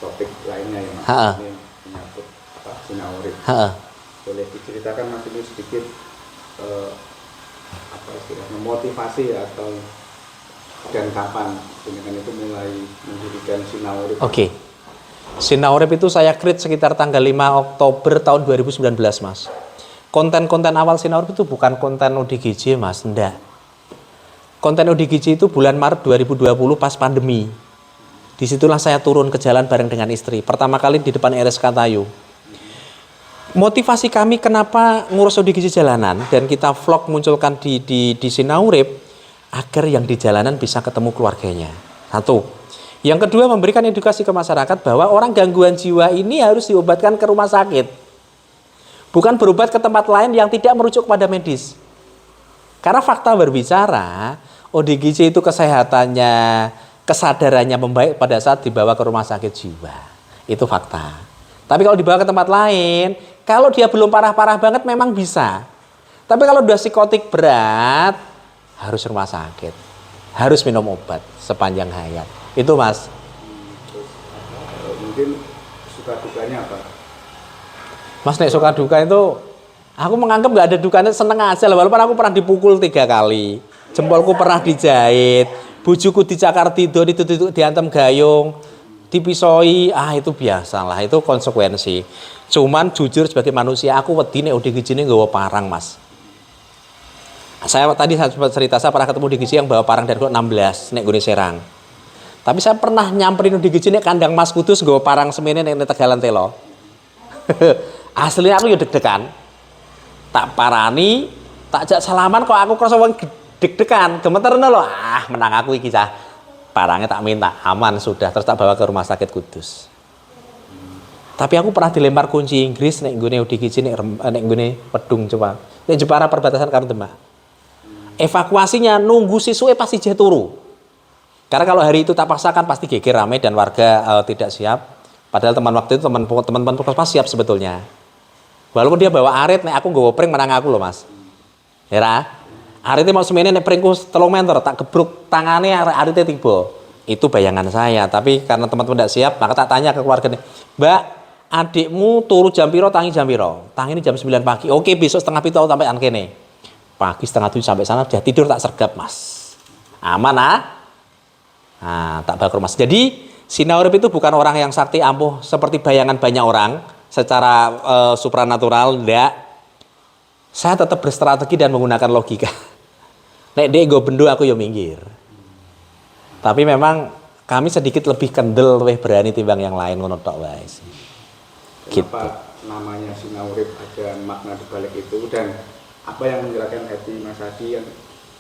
topik lainnya ya Mas. Ha. Ini menyangkut sinau urip. Ha. Boleh diceritakan Mas ini sedikit apa istilahnya motivasi atau dan kapan dengan itu mulai mendirikan sinau urip? Oke. Sinau urip itu saya create sekitar tanggal 5 Oktober tahun 2019 Mas. Konten-konten awal sinau urip itu bukan konten ODGJ Mas, enggak. Konten ODGJ itu bulan Maret 2020 pas pandemi. Disitulah saya turun ke jalan bareng dengan istri. Pertama kali di depan RSK Tayu. Motivasi kami kenapa ngurus ODGJ jalanan dan kita vlog munculkan di Sinau Urip agar yang di jalanan bisa ketemu keluarganya. Satu. Yang kedua, memberikan edukasi ke masyarakat bahwa orang gangguan jiwa ini harus diobatkan ke rumah sakit. Bukan berobat ke tempat lain yang tidak merujuk pada medis. Karena fakta berbicara, ODGJ itu kesehatannya, kesadarannya membaik pada saat dibawa ke rumah sakit jiwa. Itu fakta. Tapi kalau dibawa ke tempat lain, kalau dia belum parah-parah banget memang bisa. Tapi kalau udah psikotik berat, harus rumah sakit. Harus minum obat sepanjang hayat. Itu Mas. Terus mungkin suka dukanya apa? Mas nek suka duka itu, aku menganggap nggak ada dukanya, seneng aja lah. Walaupun aku pernah dipukul 3 kali. Jempolku pernah dijahit. Bujuku dicakar tidur, itu diantem gayung. Dipisoi, itu biasa lah, itu konsekuensi. Cuman jujur sebagai manusia, aku wedi nek ODGJ ini nggawa parang Mas. Saya tadi sempat cerita, saya pernah ketemu ODGJ yang bawa parang dari 16 nek gone Serang. Tapi saya pernah nyamperin ODGJ nek kandang Mas Kudus nggawa parang semene nek Tegalan Telo. Aslinya aku ya deg-degan. Tak parani, tak jak salaman kok aku krasa wong deg-degan, gemeterno lho. Menang aku iki cah. Parangnya tak minta, aman sudah, terus tak bawa ke rumah sakit Kudus. Tapi aku pernah dilempar kunci Inggris nek nggone ODGJ nek nggone Pedung coba. Nek Jepara perbatasan karo Demak. Evakuasinya nunggu siswe pasti jatuh turu. Karena kalau hari itu tak paksakan pasti geger rame dan warga tidak siap. Padahal teman waktu itu teman-teman puskesmas siap sebetulnya. Walaupun dia bawa arit, nek aku nggawa pring menang aku loh Mas. Hera. Aritnya mau semene nek pringku 3 meter tak gebruk tangane aritnya tiba. Itu bayangan saya, tapi karena teman-teman tidak siap, maka tak tanya ke keluarganya, "Mbak, adikmu turu jam piro, tangi jam piro?" "Tangi ini jam 9 pagi." "Oke, besok setengah 7 sampai kene." Pagi setengah 7 sampai sana sudah tidur tak sergap Mas. Aman tak bawa ke rumah. Jadi Sinau Urip itu bukan orang yang sakti ampuh seperti bayangan banyak orang secara supranatural, enggak. Saya tetap berstrategi dan menggunakan logika. Nek dek nggo bendo aku ya minggir. Tapi memang kami sedikit lebih kendel, lebih berani timbang yang lain ngono tok wae sih. Kenapa namanya Sinau Urip, ada makna di balik itu, dan apa yang menggerakkan hati Mas Hadi yang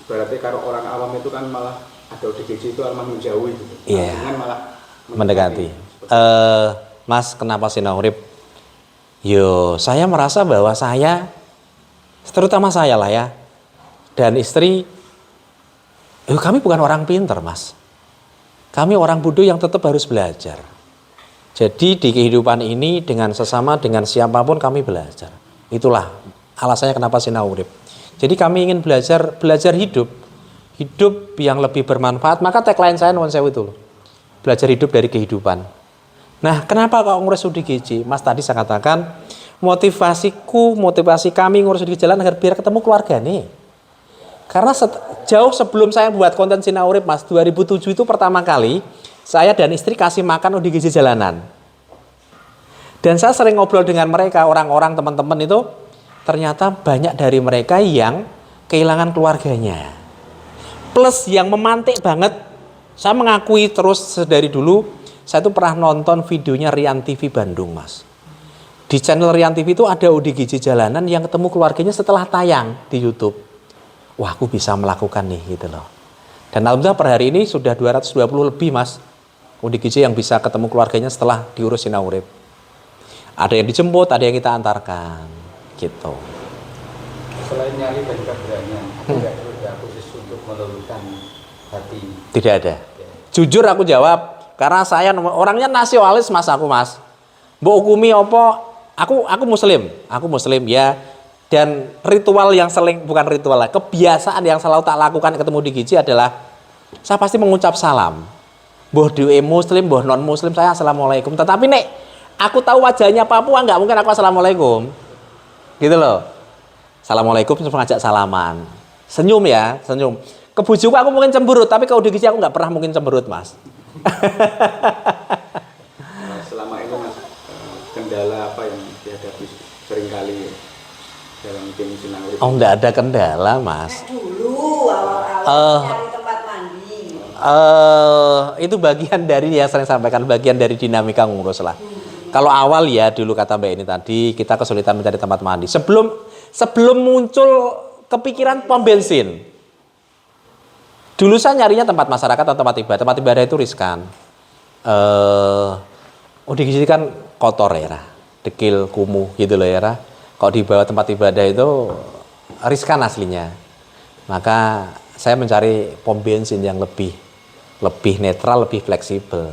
berarti kalau orang awam itu kan malah ada ODGJ itu malah menjauhi gitu. Iya. Dengan malah Mendekati. Mas, kenapa Sinau Urip? Yo, saya merasa bahwa saya, terutama saya lah ya, dan istri, kami bukan orang pintar Mas. Kami orang bodoh yang tetap harus belajar. Jadi di kehidupan ini dengan sesama, dengan siapapun kami belajar. Itulah alasannya kenapa Sinau Urip. Jadi kami ingin belajar hidup yang lebih bermanfaat. Maka tagline saya nuwun sewu itu loh. Belajar hidup dari kehidupan. Nah, kenapa kok ngurus ODGJ? Mas tadi saya katakan motivasi kami ngurus ODGJ jalan agar biar ketemu keluarga nih. Karena jauh sebelum saya buat konten Sinau Urip Mas, 2007 itu pertama kali saya dan istri kasih makan ODGJ jalanan. Dan saya sering ngobrol dengan mereka, orang-orang teman-teman itu, ternyata banyak dari mereka yang kehilangan keluarganya. Plus yang memantik banget, saya mengakui terus dari dulu, saya tuh pernah nonton videonya Rian TV Bandung Mas. Di channel Rian TV itu ada ODGJ jalanan yang ketemu keluarganya setelah tayang di YouTube. Wah, aku bisa melakukan nih gitu loh. Dan alhamdulillah per hari ini sudah 220 lebih Mas ODGJ yang bisa ketemu keluarganya setelah diurus Sinau Urip. Ada yang dijemput, ada yang kita antarkan gitu. Selain nyali dan keberanian, tidak ada khusus untuk meluluhkan hati? Tidak ada. Jujur aku jawab, karena saya orangnya nasionalis Mas aku Mas. Mbok hukumi apa? Aku muslim ya. Dan ritual yang bukan ritual lah, kebiasaan yang selalu tak lakukan ketemu ODGJ adalah saya pasti mengucap salam. Mbah dhewe muslim, mbah non muslim saya assalamualaikum. Tetapi nek aku tahu wajahnya Papua nggak mungkin aku assalamualaikum. Gitu loh. Assalamualaikum terus ngajak salaman. Senyum ya, senyum. Ke bojoku aku mungkin cemberut, tapi kalau digisi aku nggak pernah mungkin cemberut, Mas. Selama ini Mas, kendala apa yang dihadapi seringkali dalam tim Sinang Urip? Oh, nggak ada kendala, Mas. Dulu awal-awal cari tempat mandi. Itu bagian dari yang sering sampaikan, bagian dari dinamika ngurus lah. Kalau awal ya dulu kata Mbak ini tadi kita kesulitan mencari tempat mandi. Sebelum muncul kepikiran pom bensin. Dulu saya nyarinya tempat masyarakat atau tempat ibadah. Tempat ibadah itu riskan. Di sini kan kotor ya, dekil, kumuh gitu loh ya. Kalau di bawah tempat ibadah itu riskan aslinya. Maka saya mencari pom bensin yang lebih netral, lebih fleksibel.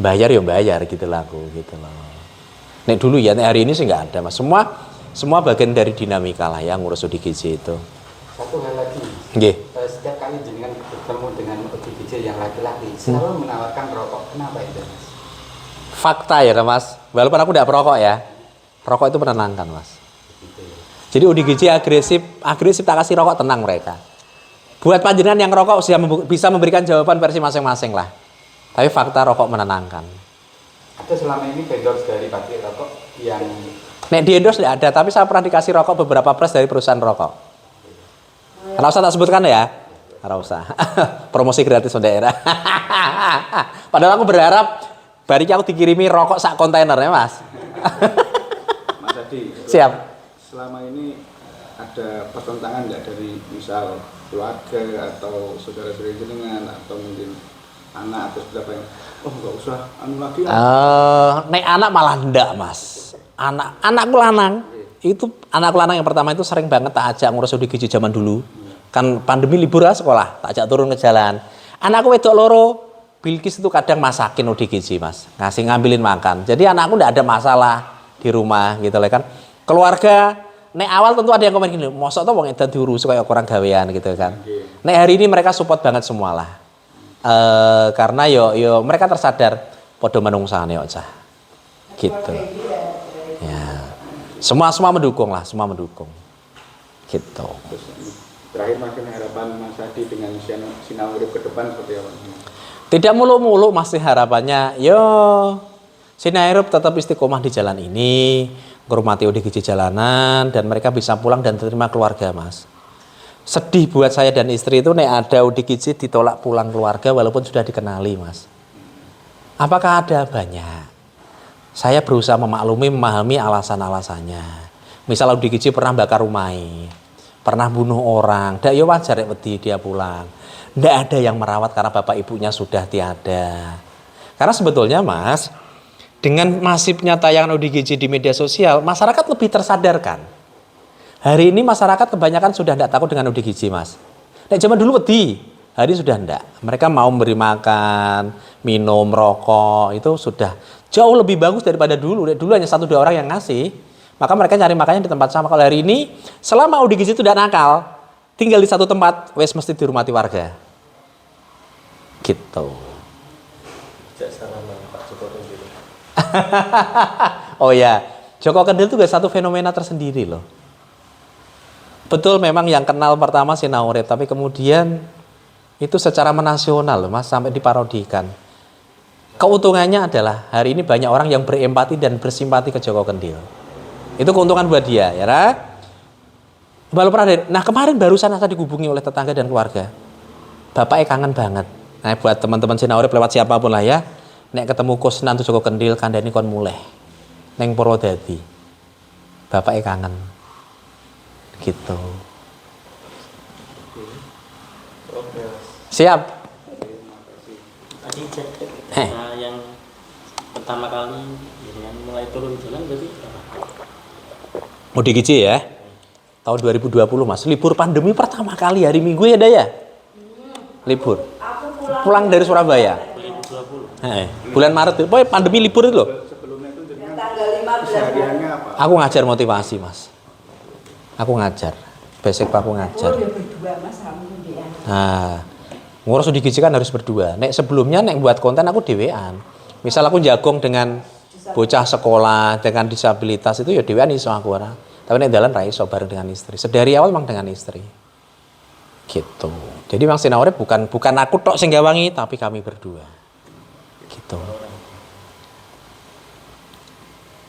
Bayar ya bayar gitu lah aku gitu loh. Nek dulu ya, nek hari ini sih nggak ada Mas. Semua bagian dari dinamika lah ya ngurus ODGJ itu. Satu hal lagi. Nggih. Setiap kali jenengan bertemu dengan ODGJ yang laki-laki selalu menawarkan rokok. Kenapa itu, Mas? Fakta ya Mas. Walaupun aku tidak perokok ya. Rokok itu menenangkan Mas. Jadi ODGJ agresif tak kasih rokok, tenang mereka. Buat panjenengan yang rokok bisa memberikan jawaban versi masing-masing lah. Tapi fakta rokok menenangkan. Ada selama ini vendor dari pabrik rokok yang Nek di endorse tidak ada, tapi saya pernah dikasih rokok beberapa press dari perusahaan rokok. Nggak usah tak sebutkan ya. Nggak usah. Promosi gratis untuk daerah. Padahal aku berharap bariknya aku dikirimi rokok sak kontainer ya Mas. Mas Adi, Siap. selama ini ada pertentangan nggak dari misal keluarga atau saudara-saudara jenengan atau mungkin anak atau berapa yang nggak usah anu lagi lah. Nek anak malah ndak Mas. Anakku lanang yang pertama itu sering banget tak ajak ngurus ODGJ zaman dulu. Kan pandemi libur lah sekolah, tak ajak turun ke jalan. Anakku wedok loro, Bilkis itu kadang masakin ODGJ Mas, ngambilin makan. Jadi anakku ndak ada masalah di rumah gitu lah kan. Keluarga nek awal tentu ada yang komen gini, mosok tuh wong edan diurus kayak kurang gawean gitu kan. Nek hari ini mereka support banget semua lah. Karena yo mereka tersadar podo menungsane yo cah. Gitu. Ya. Semua mendukung lah, semua mendukung. Gitu. Terus terakhir makin harapan Mas Adi dengan Sinang Urip ke depan seperti apa? Tidak mulu-mulu masih harapannya Sinang Urip tetap istiqomah di jalan ini, menghormati ODGJ jalanan dan mereka bisa pulang dan terima keluarga Mas. Sedih buat saya dan istri itu nek ada ODGJ ditolak pulang keluarga walaupun sudah dikenali Mas. Apakah ada? Banyak. Saya berusaha memahami alasan-alasannya. Misal ODGJ pernah bakar rumai, pernah bunuh orang, ndak ya wajar wedi dia pulang. Ndak ada yang merawat karena bapak ibunya sudah tiada. Karena sebetulnya Mas, dengan masifnya tayangan ODGJ di media sosial, masyarakat lebih tersadarkan. Hari ini masyarakat kebanyakan sudah tidak takut dengan ODGJ Mas. Nek zaman dulu wedi, hari ini sudah tidak. Mereka mau memberi makan, minum, rokok, itu sudah jauh lebih bagus daripada dulu. Dulu hanya 1-2 orang yang ngasih, maka mereka nyari makannya di tempat sama. Kalau hari ini, selama ODGJ itu tidak nakal, tinggal di satu tempat, wes mesti dihormati warga. Gitu. Oh ya, Joko Kendil itu juga satu fenomena tersendiri loh. Betul memang yang kenal pertama Sinang Urip, tapi kemudian itu secara menasional Mas sampai diparodikan. Keuntungannya adalah hari ini banyak orang yang berempati dan bersimpati ke Joko Kendil. Itu keuntungan buat dia, ya. Walaupun ada. Nah kemarin barusan saya dihubungi oleh tetangga dan keluarga. Bapaknya kangen banget. Nah buat teman-teman Sinang Urip lewat siapapun lah ya. Nek ketemu Kusnan tuh Joko Kendil kandhani kon muleh. Neng Purwodadi. Bapaknya kangen. Gitu. Siap. Tadi yang pertama kali dengan mulai turun jalan berarti ODGJ ya. Tahun 2020 Mas, libur pandemi pertama kali hari Minggu ya Daya. Libur. Pulang dari Surabaya. 2020. Bulan Maret, pokoknya pandemi libur itu loh. Sebelumnya itu jenengan Tanggal 15 kesehariannya apa? Aku ngajar motivasi Mas. Aku ngajar. Basic aku ngajar. Oh, ya berdua Mas Ramli ya. Nah, Ngurus ODGJ kan harus berdua. Nek sebelumnya nek buat konten aku dhewean. Misal aku jagong dengan bocah sekolah dengan disabilitas itu ya dhewean iso aku ora. Tapi nek dalan ra iso bareng dengan istri. Sedari awal memang dengan istri. Gitu. Jadi Mang Sinau Urip bukan aku tok sing gawangi tapi kami berdua. Gitu.